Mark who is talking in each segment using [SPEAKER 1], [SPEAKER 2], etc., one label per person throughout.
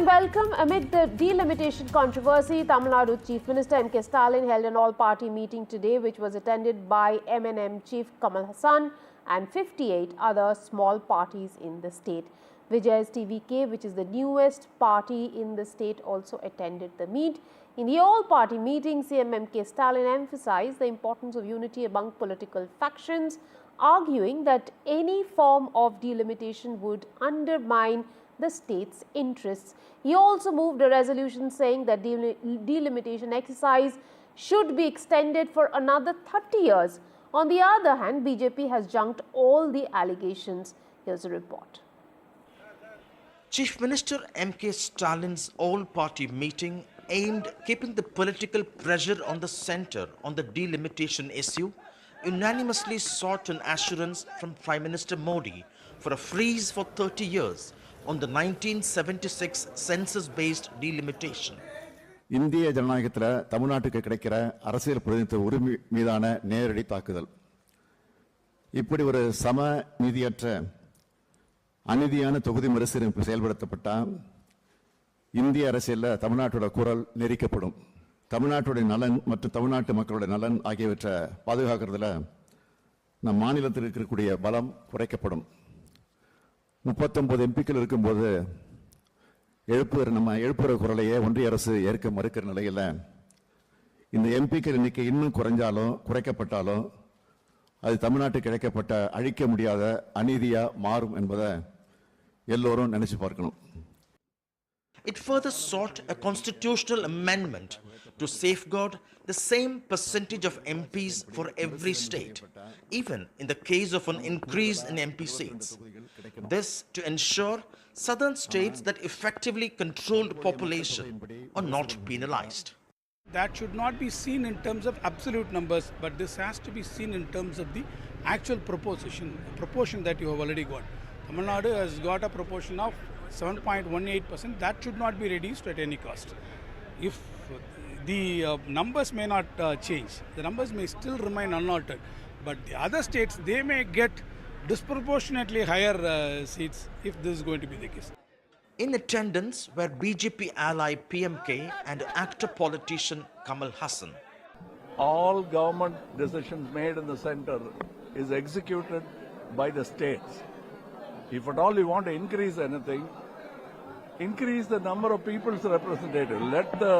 [SPEAKER 1] and welcome. Amid the delimitation controversy, Tamil Nadu Chief Minister M.K. Stalin held an all-party meeting today which was attended by MNM Chief Kamal Hassan and 58 other small parties in the state. Vijay's TVK, which is the newest party in the state, also attended the meet. In the all-party meeting, CM M.K. Stalin emphasized the importance of unity among political factions, arguing that any form of delimitation would undermine the state's interests. He also moved a resolution saying that delimitation exercise should be extended for another 30 years. On the other hand, BJP has junked all the allegations. Here's a report.
[SPEAKER 2] Chief Minister M.K. Stalin's all-party meeting aimed keeping the political pressure on the centre on the delimitation issue unanimously sought an assurance from Prime Minister Modi for a freeze for 30 years on the 1976 census-based delimitation.
[SPEAKER 3] இந்திய ஜனநாயகத்தில் தமிழ்நாட்டுக்கு கிடைக்கிற அரசியல் பிரதிநிதித்துவ உரிமை மீதான நேரடி தாக்குதல். இப்படி ஒரு சம நீதியற்ற அநீதியான தொகுதி மறுசீரமைப்பு செயல்படுத்தப்பட்டால் இந்திய அரசியலில் தமிழ்நாட்டோட குரல் நெரிக்கப்படும். தமிழ்நாட்டுடைய நலன் மற்றும் தமிழ்நாட்டு மக்களுடைய நலன் ஆகியவற்றை பாதுகாக்கிறதுல நம் மாநிலத்தில் இருக்கக்கூடிய பலம் குறைக்கப்படும். 39 எம்பிக்கள் இருக்கும்போது நம்ம எழுப்புற குரலையே ஒன்றிய அரசு ஏற்க மறுக்கிற நிலையில் இந்த எம்பிக்கள் எண்ணிக்கை இன்னும் குறைக்கப்பட்டாலும் அது தமிழ்நாட்டுக்கு கிடைக்கப்பட்ட அழிக்க முடியாத அநீதியா மாறும் என்பதை எல்லோரும் நினைச்சு பார்க்கணும்.
[SPEAKER 2] It further sought a constitutional amendment to safeguard the same percentage of MPs for every state, even in the case of an increase in MP seats. This to ensure southern states that effectively controlled population are not penalized.
[SPEAKER 4] That should not be seen in terms of absolute numbers, but this has to be seen in terms of the actual proportion that you have already got. Tamil Nadu has got a proportion of 7.18%. That should not be reduced at any cost. If the numbers may not change, the numbers may still remain unaltered, but the other states, they may get disproportionately higher seats if this is going to be the case.
[SPEAKER 2] In attendance were BJP ally PMK and actor politician Kamal Hassan.
[SPEAKER 5] All government decisions made in the center is executed by the states. If at all you want to increase anything, increase the number of people's representatives. Let the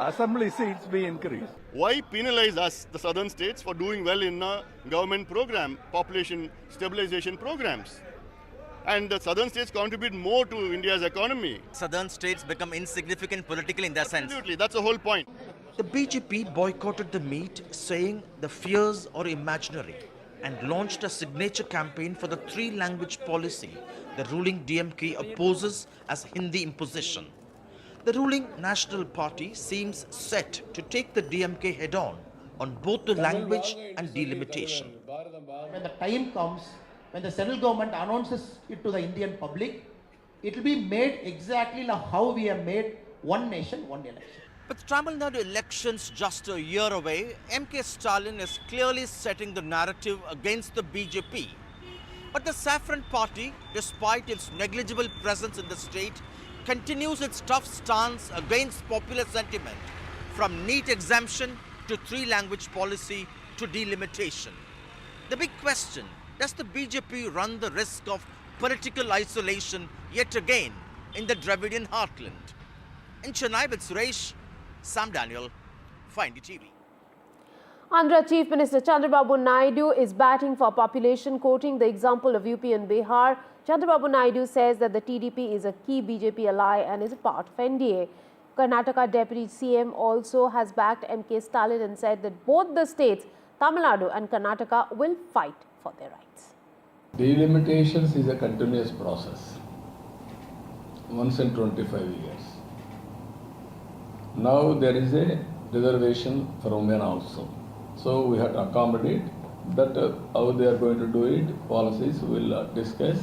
[SPEAKER 5] assembly seats be increased.
[SPEAKER 6] Why penalize us, the southern states, for doing well in a government program, population stabilization programs? And the southern states contribute more to India's economy.
[SPEAKER 7] Southern states become insignificant politically in that sense.
[SPEAKER 6] Absolutely, that's the whole point.
[SPEAKER 2] The BJP boycotted the meet, saying the fears are imaginary, and launched a signature campaign for the three-language policy the ruling DMK opposes as Hindi imposition. The ruling National Party seems set to take the DMK head-on on both the language and delimitation.
[SPEAKER 8] When the time comes, when the central government announces it to the Indian public, it will be made exactly like how we have made one nation, one election.
[SPEAKER 7] With Tamil Nadu elections just a year away, M.K. Stalin is clearly setting the narrative against the BJP. But the Saffron Party, despite its negligible presence in the state, continues its tough stance against popular sentiment, from NEET exemption to three-language policy to delimitation. The big question, does the BJP run the risk of political isolation yet again in the Dravidian heartland? In Chennai with Suresh, Sam Daniel, NDTV.
[SPEAKER 1] Andhra Chief Minister Chandrababu Naidu is batting for population, quoting the example of UP and Bihar. Chandrababu Naidu says that the TDP is a key BJP ally and is a part of NDA. Karnataka Deputy CM also has backed M.K. Stalin and said that both the states, Tamil Nadu and Karnataka, will fight for their rights.
[SPEAKER 9] Delimitations is a continuous process, once in 25 years. Now there is a reservation for women also. So we have to accommodate that. How they are going to do it, policies will discuss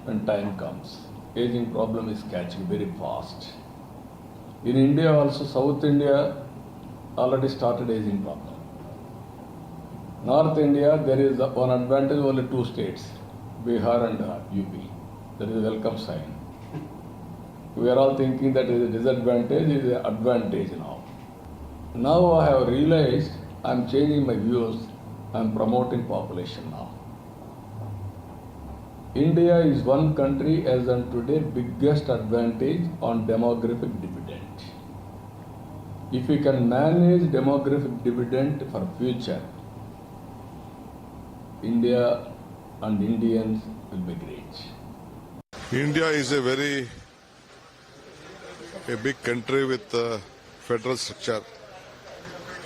[SPEAKER 9] when time comes. Aging problem is catching very fast. In India also, South India already started aging problem. North India, there is one advantage, only two states, Bihar and UP. That is a welcome sign. We are all thinking that is a disadvantage, is an advantage now. Now I have realized I am changing my views. I am promoting population now. India is one country as on today biggest advantage on demographic dividend. If we can manage demographic dividend for future, India and Indians will be great.
[SPEAKER 10] India is a big country with a federal structure.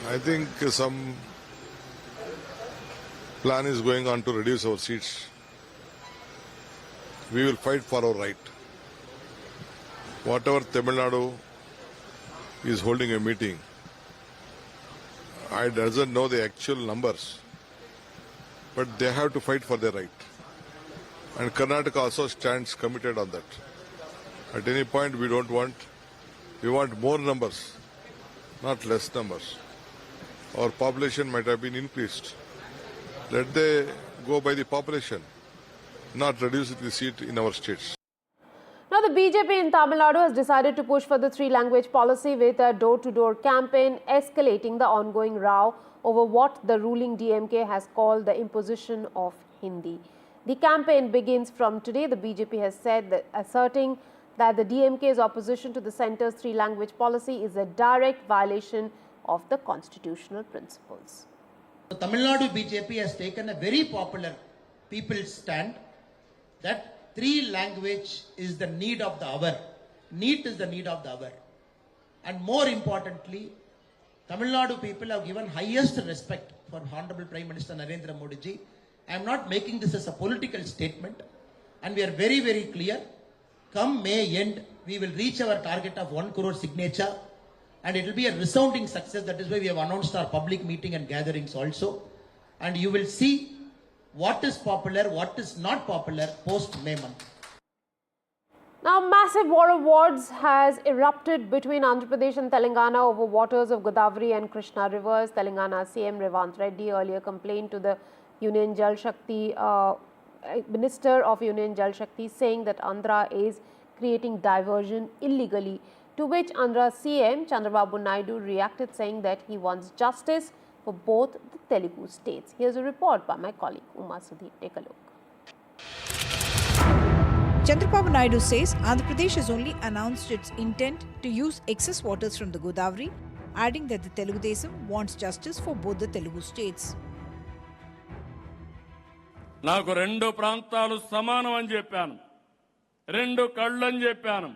[SPEAKER 10] I think some plan is going on to reduce our seats. We will fight for our right. Whatever Tamil Nadu is holding a meeting, I doesn't know the actual numbers, but they have to fight for their right. And Karnataka also stands committed on that. At any point we want more numbers, not less numbers. Our population might have been increased. Let they go by the population, not reduce the seat in our states.
[SPEAKER 1] Now, the BJP in Tamil Nadu has decided to push for the three-language policy with a door-to-door campaign, escalating the ongoing row over what the ruling DMK has called the imposition of Hindi. The campaign begins from today. The BJP has said that, asserting that the DMK's opposition to the centre's three-language policy is a direct violation of the constitutional principles.
[SPEAKER 8] The Tamil Nadu BJP has taken a very popular people's stand that three-language is the need of the hour. Need is the need of the hour. And more importantly, Tamil Nadu people have given highest respect for Honorable Prime Minister Narendra Modi ji. I am not making this as a political statement, and we are very, very clear. Come May end, we will reach our target of 1 crore signature, and it will be a resounding success. That is why we have announced our public meeting and gatherings also. And you will see what is popular, what is not popular post May month.
[SPEAKER 1] Now, massive war of words has erupted between Andhra Pradesh and Telangana over waters of Godavari and Krishna rivers. Telangana CM Revanth Reddy earlier complained to the Union Jal Shakti Minister of Union Jal Shakti, saying that Andhra is creating diversion illegally, to which Andhra CM Chandrababu Naidu reacted, saying that he wants justice for both the Telugu states. Here's a report by my colleague Uma Sudhi. Take a look.
[SPEAKER 11] Chandrababu Naidu says Andhra Pradesh has only announced its intent to use excess waters from the Godavari, adding that the Telugu Desam wants justice for both the Telugu states.
[SPEAKER 12] నాకు రెండు ప్రాంతాలు సమానం అని చెప్పాను, రెండు కళ్ళు అని చెప్పాను,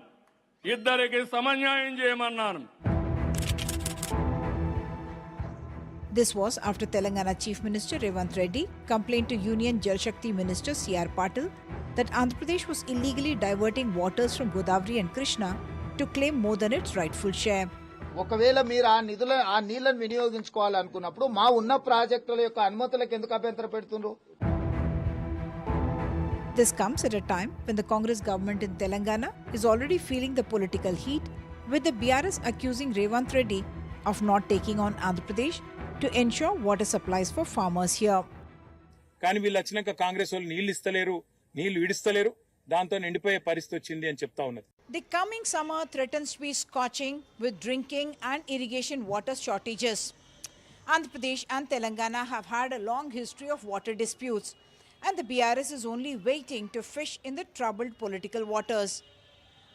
[SPEAKER 12] ఇద్దరికి సమన్యాయం చేయమన్నాను.
[SPEAKER 11] This was after Telangana Chief Minister Revanth Reddy complained to Union Jal Shakti Minister C.R. Patil that Andhra Pradesh was illegally diverting waters from Godavari and Krishna to claim more than its rightful share.
[SPEAKER 13] ఒకవేళ మీరు ఆ నీళ్లను వినియోగించుకోవాలనుకున్నప్పుడు మా ఉన్న ప్రాజెక్టుల యొక్క అనుమతులకు ఎందుకు అభ్యంతరం పెడుతున్నారు?
[SPEAKER 11] This comes at a time when the Congress government in Telangana is already feeling the political heat, with the BRS accusing Revanth Reddy of not taking on Andhra Pradesh to ensure water supplies for farmers here.
[SPEAKER 14] కానీ వీళ్ళు వచ్చినాక కాంగ్రెస్ వాళ్ళు నీళ్లు ఇస్తలేరు, నీళ్లు విడిస్తలేరు, దాంతో ఎండిపోయే పరిస్థితి వచ్చింది అని చెప్తా ఉన్నది.
[SPEAKER 11] The coming summer threatens to be scorching with drinking and irrigation water shortages. Andhra Pradesh and Telangana have had a long history of water disputes, and the BRS is only waiting to fish in the troubled political waters.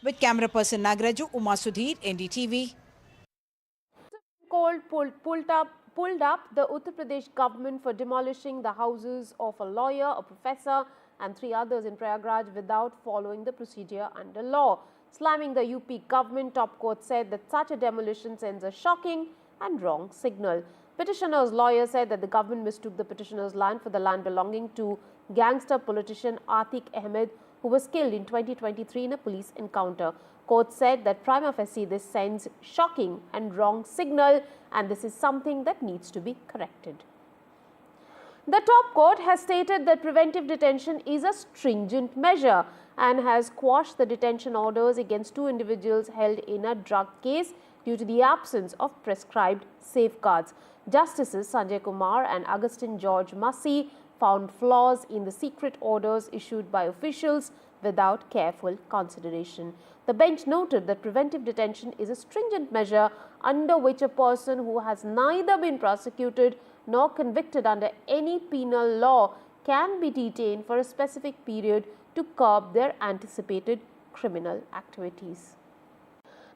[SPEAKER 11] With camera person Nagraju, Uma Sudhir, NDTV.
[SPEAKER 1] Court pulled up the Uttar Pradesh government for demolishing the houses of a lawyer, a professor and 3 others in Prayagraj without following the procedure under law. Slamming the UP government, top court said that such a demolition sends a shocking and wrong signal. Petitioner's lawyer said that the government mistook the petitioner's land for the land belonging to gangster politician Atiq Ahmed, who was killed in 2023 in a police encounter. Court said that prima facie this sends shocking and wrong signal, and this is something that needs to be corrected. The top court has stated that preventive detention is a stringent measure and has quashed the detention orders against 2 individuals held in a drug case due to the absence of prescribed safeguards. Justices Sanjay Kumar and Augustine George Massey found flaws in the secret orders issued by officials without careful consideration. The bench noted that preventive detention is a stringent measure under which a person who has neither been prosecuted nor convicted under any penal law can be detained for a specific period to curb their anticipated criminal activities.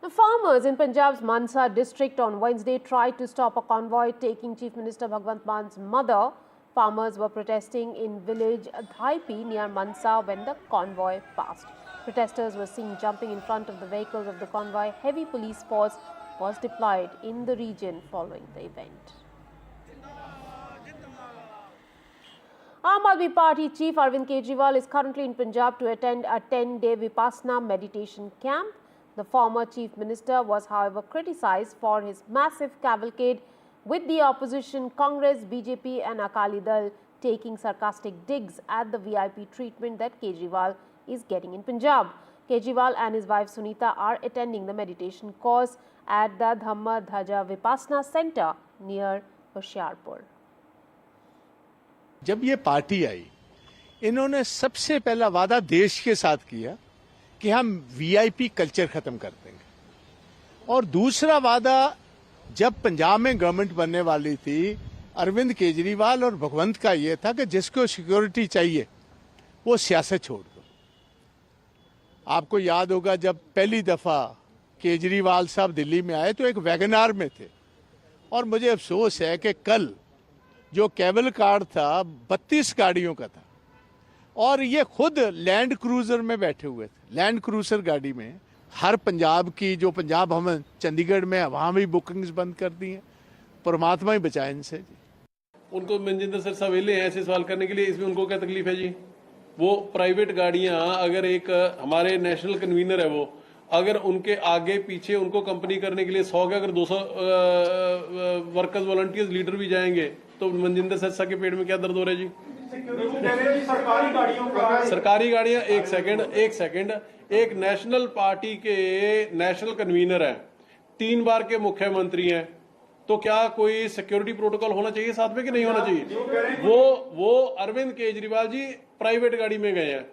[SPEAKER 1] Now, farmers in Punjab's Mansa district on Wednesday tried to stop a convoy taking Chief Minister Bhagwant Man's mother. Farmers were protesting in village Dhaipi near Mansa when the convoy passed. Protesters were seen jumping in front of the vehicles of the convoy. Heavy police force was deployed in the region following the event. Aam Aadmi Party Chief Arvind Kejriwal is currently in Punjab to attend a 10-day Vipassana meditation camp. The former Chief Minister was, however, criticized for his massive cavalcade, with the opposition Congress, BJP and Akali Dal taking sarcastic digs at the VIP treatment that Kejriwal is getting in Punjab. Kejriwal and his wife Sunita are attending the meditation course at the Dhamma Dhaja Vipassana Center near Hoshiarpur.
[SPEAKER 15] जब ये party आई, इन्होंने सबसे पहला वादा देश के साथ किया कि हम वीआईपी कल्चर खत्म कर देंगे। और दूसरा वादा जब पंजाब में गवर्नमेंट बनने वाली थी, अरविंद केजरीवाल और भगवंत का ये था कि जिसको सिक्योरिटी चाहिए वो सियासत छोड़ दो। आपको याद होगा जब पहली दफा केजरीवाल साहब दिल्ली में आए तो एक वैगनार में थे, और मुझे अफसोस है कि कल जो केबल कार्ड था 32 गाड़ियों का था, और ये खुद लैंड क्रूजर में बैठे हुए थे। लैंड क्रूजर गाड़ी में हर पंजाब की, जो पंजाब हम चंडीगढ़ में वहाँ भी बुकिंग्स बंद कर दी हैं। परमात्मा ही बचाए इनसे जी।
[SPEAKER 16] उनको मनजिंदर सर सवेले हैं ऐसे सवाल करने के लिए, इसमें उनको क्या तकलीफ है जी? वो प्राइवेट गाड़ियां, अगर एक हमारे नेशनल कन्वीनर है वो, अगर उनके आगे पीछे उनको कंपनी करने के लिए 100 के अगर 200 वर्कर्स वॉलंटियर्स लीडर भी जाएंगे तो मनजिंदर सर के पेट में क्या दर्द हो रहा है जी? सरकारी गाड़ियां एक सेकंड एक नेशनल पार्टी के नेशनल कन्वीनर है, 3 बार के मुख्यमंत्री हैं, तो क्या कोई सिक्योरिटी प्रोटोकॉल होना चाहिए साथ में कि नहीं होना चाहिए? वो अरविंद केजरीवाल जी प्राइवेट गाड़ी में गए हैं।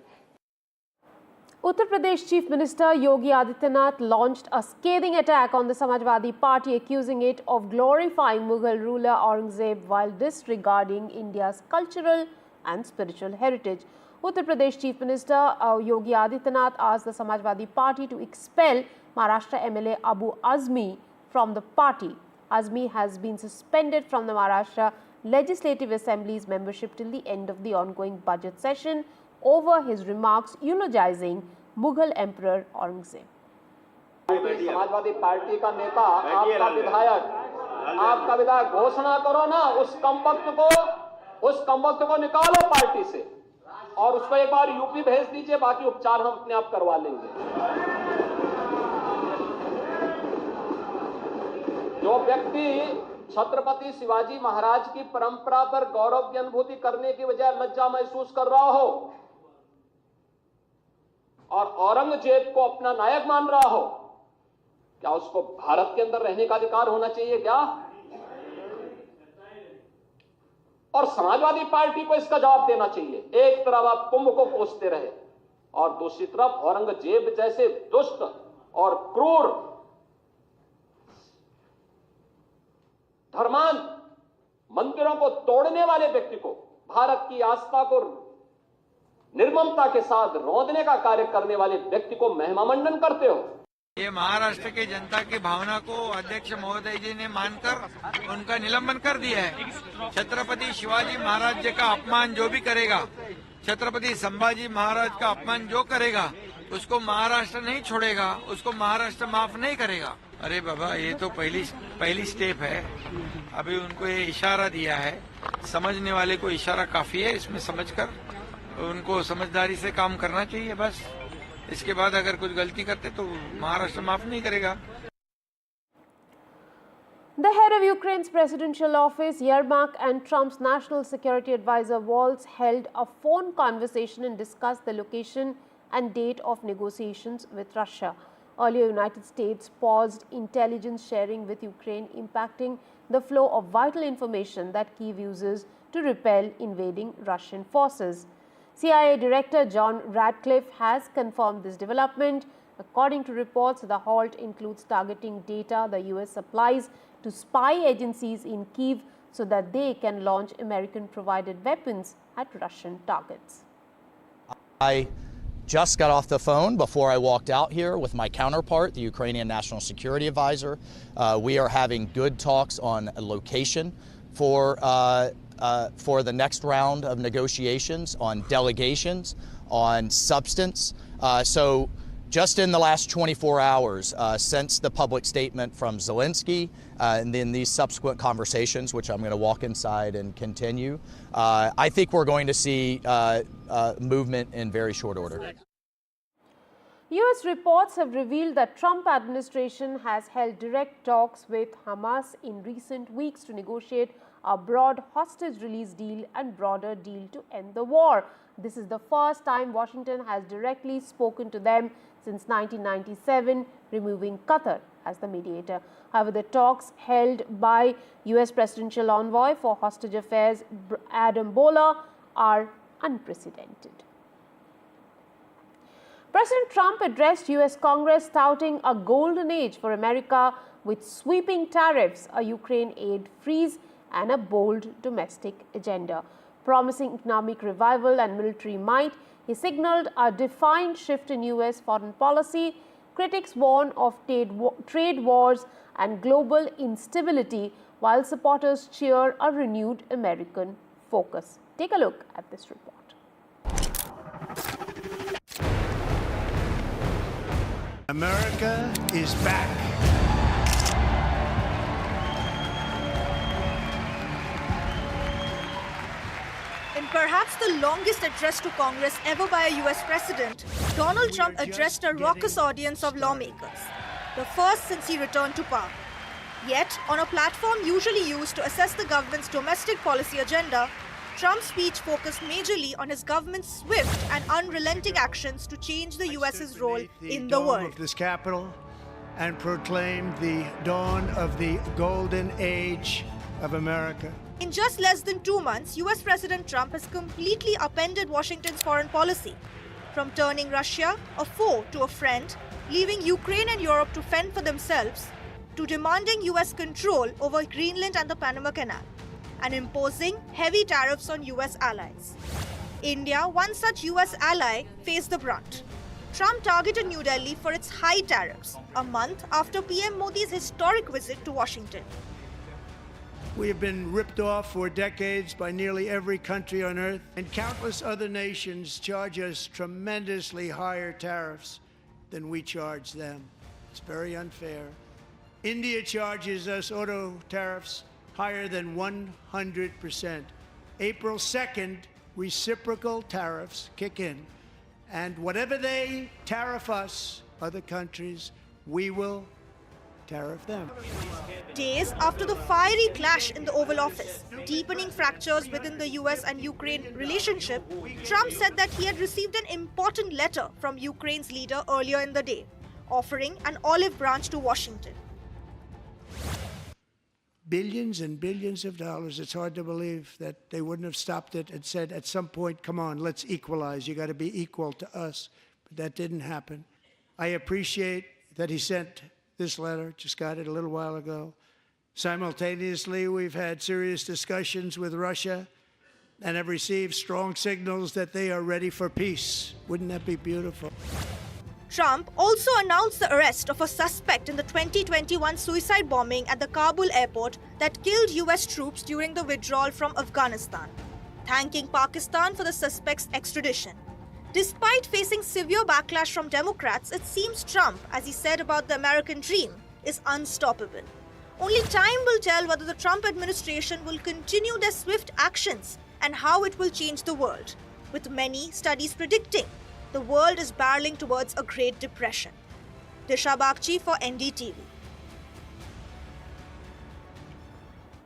[SPEAKER 1] Uttar Pradesh Chief Minister Yogi Adityanath launched a scathing attack on the Samajwadi Party, accusing it of glorifying Mughal ruler Aurangzeb while disregarding India's cultural and spiritual heritage. Uttar Pradesh Chief Minister Yogi Adityanath asked the Samajwadi Party to expel Maharashtra MLA Abu Azmi from the party. Azmi has been suspended from the Maharashtra Legislative Assembly's membership till the end of the ongoing budget session over his remarks eulogizing Mughal Emperor Aurangzeb.
[SPEAKER 17] Samajwadi party का नेता, आपका विधायक घोषणा करो ना, उस कमबख्त को निकालो पार्टी से और उसको एक बार यूपी भेज दीजिए, बाकी उपचार हम अपने आप करवा लेंगे। जो व्यक्ति छत्रपति शिवाजी महाराज की परंपरा पर गौरव की अनुभूति करने की बजाय लज्जा महसूस कर रहा हो और औरंगजेब को अपना नायक मान रहा हो, क्या उसको भारत के अंदर रहने का अधिकार होना चाहिए क्या? और समाजवादी पार्टी को इसका जवाब देना चाहिए। एक तरफ आप कुंभ को कोसते रहे और दूसरी तरफ औरंगजेब जैसे दुष्ट और क्रूर धर्मांध मंदिरों को तोड़ने वाले व्यक्ति को, भारत की आस्था को निर्ममता के साथ रौंदने का कार्य करने वाले व्यक्ति को महिमामंडन करते हो।
[SPEAKER 18] ये महाराष्ट्र की जनता की भावना को अध्यक्ष महोदय जी ने मानकर उनका निलंबन कर दिया है। छत्रपति शिवाजी महाराज जी का अपमान जो भी करेगा, छत्रपति संभाजी महाराज का अपमान जो करेगा, उसको महाराष्ट्र नहीं छोड़ेगा, उसको महाराष्ट्र माफ नहीं करेगा। अरे बाबा, ये तो पहली स्टेप है। अभी उनको ये इशारा दिया है, समझने वाले को इशारा काफी है। इसमें समझकर उनको समझदारी से काम करना चाहिए बस। इसके बाद अगर कुछ गलती करते तो महाराष्ट्र माफ नहीं करेगा।
[SPEAKER 1] The head of Ukraine's presidential office, Yermak, and Trump's national security advisor, Waltz, held a phone conversation and discussed the location and date of negotiations with Russia. Earlier, United States paused intelligence sharing with Ukraine, impacting the flow of vital information that Kyiv uses to repel invading Russian forces. CIA Director John Radcliffe has confirmed this development. According to reports, the halt includes targeting data the US supplies to spy agencies in Kyiv so that they can launch American-provided weapons at Russian targets.
[SPEAKER 19] I just got off the phone before I walked out here with my counterpart, the Ukrainian National Security Advisor. We are having good talks on a location for the next round of negotiations, on delegations, on substance. So just in the last 24 hours, since the public statement from Zelensky, and then these subsequent conversations, which I'm going to walk inside and continue, I think we're going to see movement in very short order.
[SPEAKER 1] US reports have revealed that Trump administration has held direct talks with Hamas in recent weeks to negotiate a broad hostage release deal and broader deal to end the war. This is the first time Washington has directly spoken to them since 1997, removing Qatar as the mediator. However, the talks held by US Presidential Envoy for Hostage Affairs Adam Boehler are unprecedented. President Trump addressed US Congress touting a golden age for America with sweeping tariffs, a Ukraine aid freeze, and a bold domestic agenda. Promising economic revival and military might, he signaled a defined shift in US foreign policy. Critics warn of trade wars and global instability, while supporters cheer a renewed American focus. Take a look at this report.
[SPEAKER 20] America is back.
[SPEAKER 21] In perhaps the longest address to Congress ever by a US president, Donald Trump addressed a raucous audience of lawmakers, the first since he returned to power. Yet, on a platform usually used to assess the government's domestic policy agenda, Trump's speech focused majorly on his government's swift and unrelenting actions to change the US's role in the world.
[SPEAKER 20] Of this capital and proclaimed the dawn of the golden age of America.
[SPEAKER 21] In just less than 2 months, US President Trump has completely upended Washington's foreign policy, from turning Russia a foe to a friend, leaving Ukraine and Europe to fend for themselves, to demanding US control over Greenland and the Panama Canal, and imposing heavy tariffs on US allies. India, one such US ally, faced the brunt. Trump targeted New Delhi for its high tariffs, a month after PM Modi's historic visit to Washington.
[SPEAKER 20] We have been ripped off for decades by nearly every country on earth, and countless other nations charge us tremendously higher tariffs than we charge them. It's very unfair. India charges us auto tariffs higher than 100%. April 2nd, reciprocal tariffs kick in, and whatever they tariff us, other countries, we will tariff them.
[SPEAKER 21] Days after the fiery clash in the Oval Office, deepening fractures within the US and Ukraine relationship, Trump said that he had received an important letter from Ukraine's leader earlier in the day, offering an olive branch to Washington.
[SPEAKER 20] Billions and billions of dollars. It's hard to believe that they wouldn't have stopped it and said at some point, come on, let's equalize. You got to be equal to us. But that didn't happen. I appreciate that he sent this letter, just got it a little while ago. Simultaneously, we've had serious discussions with Russia and have received strong signals that they are ready for peace. Wouldn't that be beautiful?
[SPEAKER 21] Trump also announced the arrest of a suspect in the 2021 suicide bombing at the Kabul airport that killed US troops during the withdrawal from Afghanistan, thanking Pakistan for the suspect's extradition. Despite facing severe backlash from Democrats, it seems Trump, as he said about the American dream, is unstoppable. Only time will tell whether the Trump administration will continue their swift actions and how it will change the world, with many studies predicting the world is barreling towards a Great Depression. Disha Bagchi for NDTV.